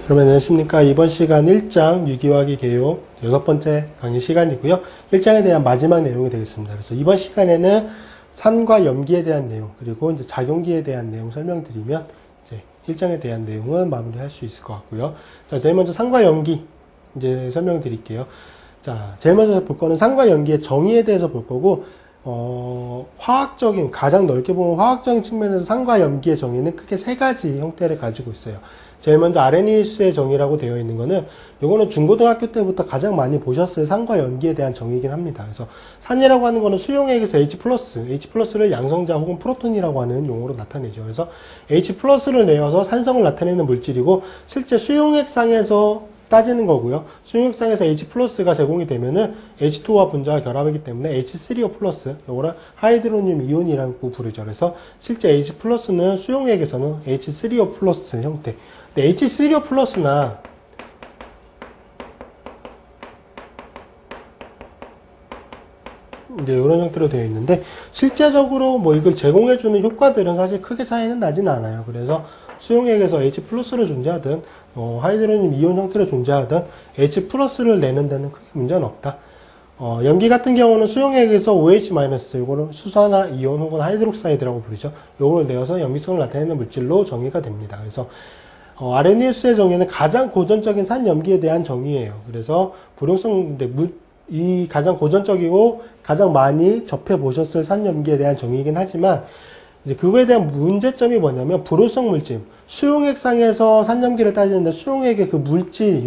여러분 안녕하십니까. 이번 시간 1장 유기화학의 개요 6번째 강의 시간이고요. 1장에 대한 마지막 내용이 되겠습니다. 그래서 이번 시간에는 산과 염기에 대한 내용, 그리고 이제 작용기에 대한 내용 설명드리면 이제 1장에 대한 내용은 마무리할 수 있을 것 같고요. 자, 제일 먼저 산과 염기 이제 설명드릴게요. 자, 제일 먼저 볼 거는 산과 염기의 정의에 대해서 볼 거고, 화학적인, 가장 넓게 보면 화학적인 측면에서 산과 염기의 정의는 크게 세 가지 형태를 가지고 있어요. 제일 먼저 아레니우스의 정의라고 되어 있는 거는, 요거는 중고등학교 때부터 가장 많이 보셨을 산과 염기에 대한 정의이긴 합니다. 그래서 산이라고 하는 거는 수용액에서 H+를 양성자 혹은 프로톤이라고 하는 용어로 나타내죠. 그래서 H+를 내어서 산성을 나타내는 물질이고, 실제 수용액상에서 따지는 거고요. 수용액상에서 H+가 제공이 되면은 H2와 분자가 결합하기 때문에 H3O+, 요거를 하이드로늄 이온이라고 부르죠. 그래서 실제 H+는 수용액에서는 H3O+ 형태. 근데 H3O+나 이제 이런 형태로 되어 있는데, 실제적으로 뭐 이걸 제공해주는 효과들은 사실 크게 차이는 나진 않아요. 그래서 수용액에서 H+를 존재하든 하이드로늄 이온 형태로 존재하든 H+를 내는 데는 크게 문제는 없다. 염기 같은 경우는 수용액에서 OH-, 이거를 수산화 이온 혹은 하이드록사이드라고 부르죠. 이걸 내어서 염기성을 나타내는 물질로 정의가 됩니다. 그래서 아레니우스의 정의는 가장 고전적인 산염기에 대한 정의예요. 그래서 이 가장 고전적이고 가장 많이 접해 보셨을 산염기에 대한 정의이긴 하지만, 이제 그거에 대한 문제점이 뭐냐면 불호성 물질, 수용액상에서 산염기를 따지는데 수용액의 그 물질,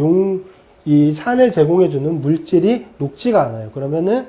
이 산을 제공해주는 물질이 녹지가 않아요. 그러면은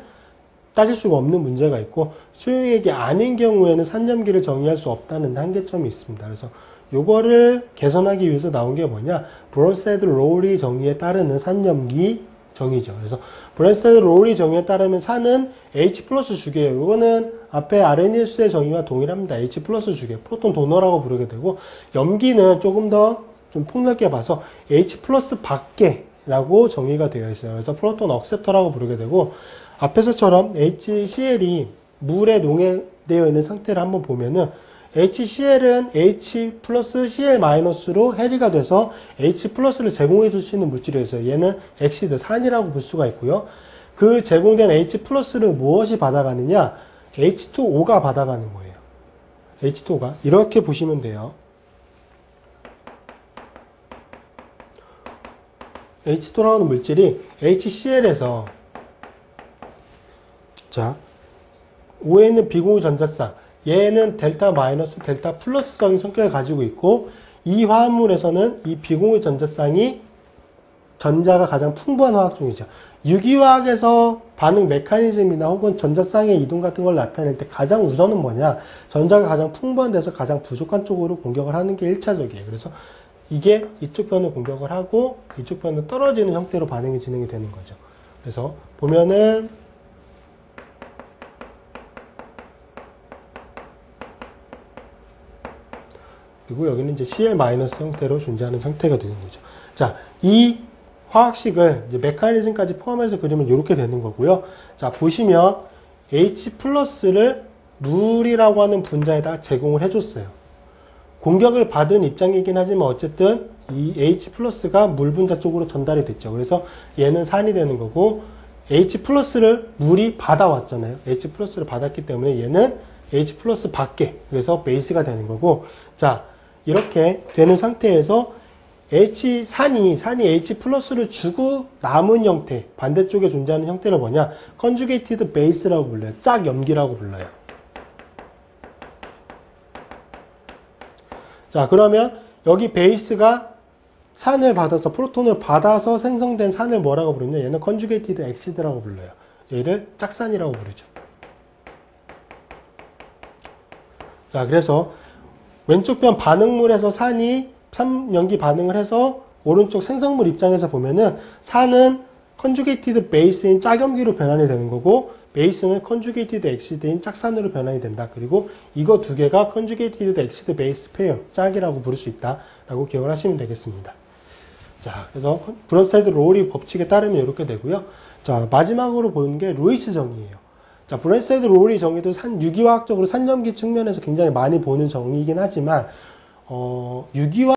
따질 수가 없는 문제가 있고, 수용액이 아닌 경우에는 산염기를 정의할 수 없다는 한계점이 있습니다. 그래서 요거를 개선하기 위해서 나온 게 뭐냐, 브론스테드-로우리 정의에 따르는 산염기 정의죠. 그래서 브론스테드-로우리 정의에 따르면 산은 H+ 주기예요. 이거는 앞에 아레니우스의 정의와 동일합니다. H+ 주기, 프로톤 도너라고 부르게 되고, 염기는 조금 더 좀 폭넓게 봐서 H+ 밖에라고 정의가 되어 있어요. 그래서 프로톤 억셉터라고 부르게 되고, 앞에서처럼 HCl이 물에 농해되어 있는 상태를 한번 보면은 HCl은 H 플러스 Cl-로 해리가 돼서 H+를 제공해 줄 수 있는 물질이어서 얘는 엑시드, 산이라고 볼 수가 있고요. 그 제공된 H+를 무엇이 받아가느냐? H2O가 받아가는 거예요. H2O가. 이렇게 보시면 돼요. H2라고 하는 물질이 HCl에서, 자, O에 있는 비공유 전자쌍, 얘는 델타 마이너스, 델타 플러스적인 성격을 가지고 있고, 이 화합물에서는 이 비공유 전자쌍이 전자가 가장 풍부한 화학종이죠. 유기화학에서 반응 메커니즘이나 혹은 전자쌍의 이동 같은 걸 나타낼 때 가장 우선은 뭐냐, 전자가 가장 풍부한 데서 가장 부족한 쪽으로 공격을 하는 게 1차적이에요. 그래서 이게 이쪽 편을 공격을 하고 이쪽 편은 떨어지는 형태로 반응이 진행이 되는 거죠. 그래서 보면은 그리고 여기는 이제 Cl- 형태로 존재하는 상태가 되는 거죠. 자, 이 화학식을 이제 메커니즘까지 포함해서 그리면 이렇게 되는 거고요. 자, 보시면 H+를 물이라고 하는 분자에다 제공을 해줬어요. 공격을 받은 입장이긴 하지만 어쨌든 이 H+가 물 분자 쪽으로 전달이 됐죠. 그래서 얘는 산이 되는 거고, H+를 물이 받아왔잖아요. H+를 받았기 때문에 얘는 H+ 밖에, 그래서 베이스가 되는 거고, 자, 이렇게 되는 상태에서 산이 H+를 주고 남은 형태, 반대쪽에 존재하는 형태를 뭐냐, 컨주게이티드 베이스라고 불러요. 짝염기라고 불러요. 자, 그러면 여기 베이스가 산을 받아서, 프로톤을 받아서 생성된 산을 뭐라고 부르냐, 얘는 컨주게이티드 엑시드라고 불러요. 얘를 짝산이라고 부르죠. 자, 그래서 왼쪽 편 반응물에서 산염기 반응을 해서 오른쪽 생성물 입장에서 보면은 산은 컨주게이티드 베이스인 짝염기로 변환이 되는 거고, 베이스는 컨주게이티드 엑시드인 짝산으로 변환이 된다. 그리고 이거 두 개가 컨주게이티드 엑시드 베이스 페어, 짝이라고 부를 수 있다라고 기억을 하시면 되겠습니다. 자, 그래서 브론스테드-로우리 법칙에 따르면 이렇게 되고요. 자, 마지막으로 보는 게 로이스 정의예요. 자, 브론스테드-로우리 정의도 유기화학적으로 산염기 측면에서 굉장히 많이 보는 정의이긴 하지만, 유기화